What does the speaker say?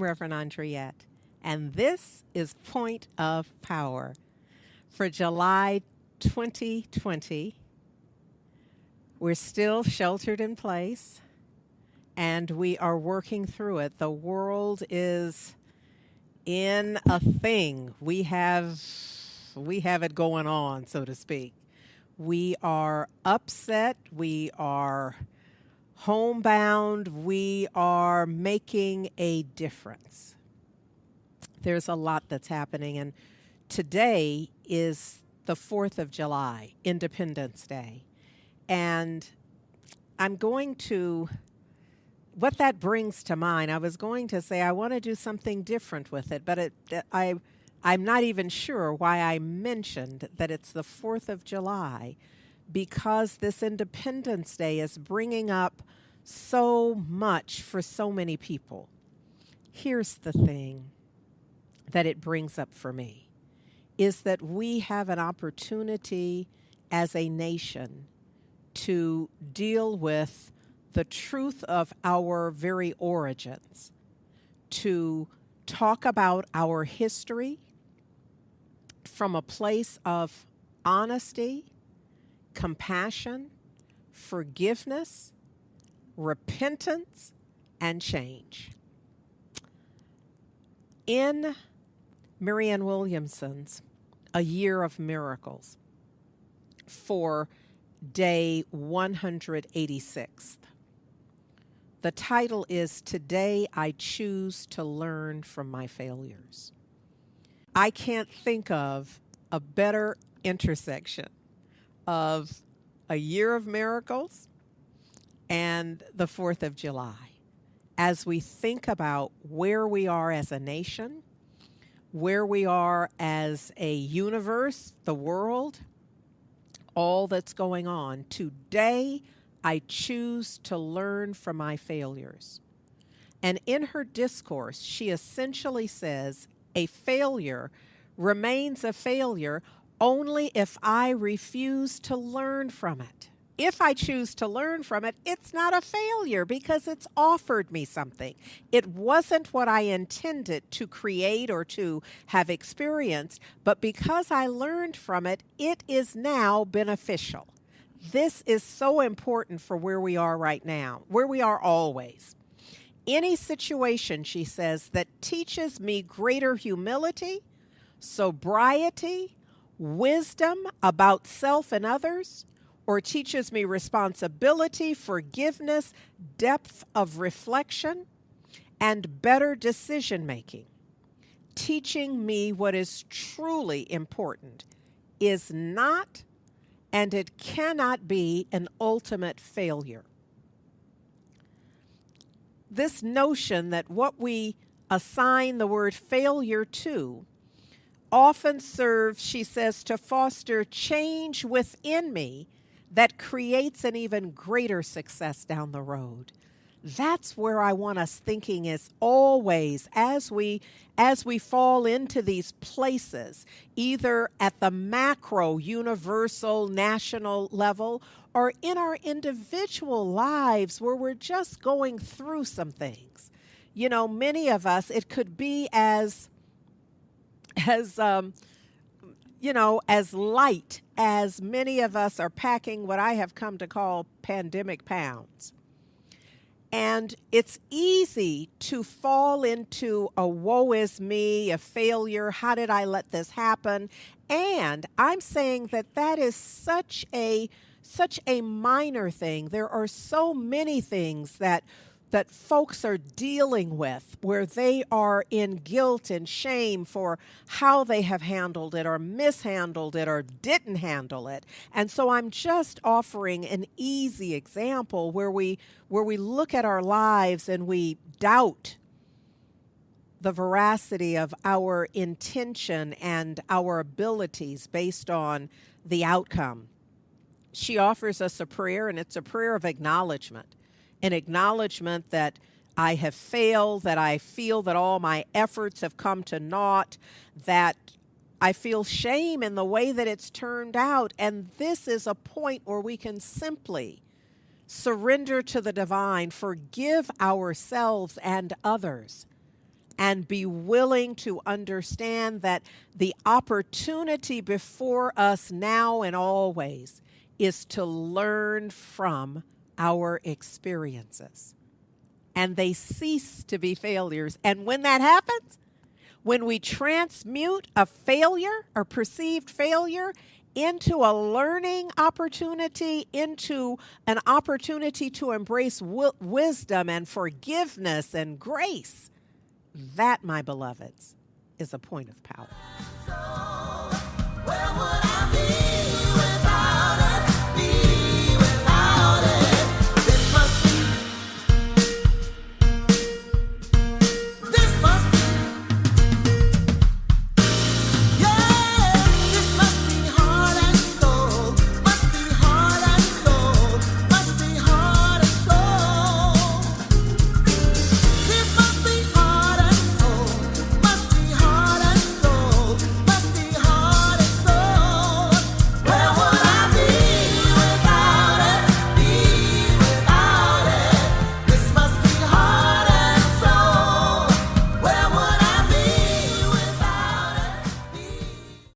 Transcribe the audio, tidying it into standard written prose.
Reverend Andriette, and this is Point of Power for July 2020. We're still sheltered in place, and we are working through it. The world is in a thing. We have it going on, so to speak. We are upset. We are homebound. We are making a difference. There's a lot that's happening, and today is the 4th of July, Independence Day. And I'm going to, what that brings to mind, I was going to say I want to do something different with it, but I'm not even sure why I mentioned that it's the 4th of July, because this Independence Day is bringing up so much for so many people. Here's the thing that it brings up for me, is that we have an opportunity as a nation to deal with the truth of our very origins, to talk about our history from a place of honesty, compassion, forgiveness, repentance, and change. In Marianne Williamson's A Year of Miracles for day 186, the title is Today I Choose to Learn from My Failures. I can't think of a better intersection of A Year of Miracles and the 4th of July as we think about where we are as a nation, where we are as a universe, the world, all that's going on. Today, I choose to learn from my failures. And in her discourse, she essentially says, a failure remains a failure only if I refuse to learn from it. If I choose to learn from it, it's not a failure because it's offered me something. It wasn't what I intended to create or to have experienced, but because I learned from it, it is now beneficial. This is so important for where we are right now, where we are always. Any situation, she says, that teaches me greater humility, sobriety, wisdom about self and others, or teaches me responsibility, forgiveness, depth of reflection, and better decision making, teaching me what is truly important, is not and it cannot be an ultimate failure. This notion that what we assign the word failure to often serves, she says, to foster change within me that creates an even greater success down the road. That's where I want us thinking is always as we fall into these places, either at the macro, universal, national level, or in our individual lives where we're just going through some things. You know, many of us, it could be as light as many of us are packing what I have come to call pandemic pounds. And it's easy to fall into a woe is me, a failure, how did I let this happen? And I'm saying that is such a minor thing. There are so many things that folks are dealing with where they are in guilt and shame for how they have handled it or mishandled it or didn't handle it. And so I'm just offering an easy example where we look at our lives and we doubt the veracity of our intention and our abilities based on the outcome. She offers us a prayer, and it's a prayer of acknowledgement. An acknowledgement that I have failed, that I feel that all my efforts have come to naught, that I feel shame in the way that it's turned out. And this is a point where we can simply surrender to the divine, forgive ourselves and others, and be willing to understand that the opportunity before us now and always is to learn from our experiences. And they cease to be failures. And when that happens, when we transmute a failure or perceived failure into a learning opportunity, into an opportunity to embrace wisdom and forgiveness and grace, that, my beloveds, is a point of power.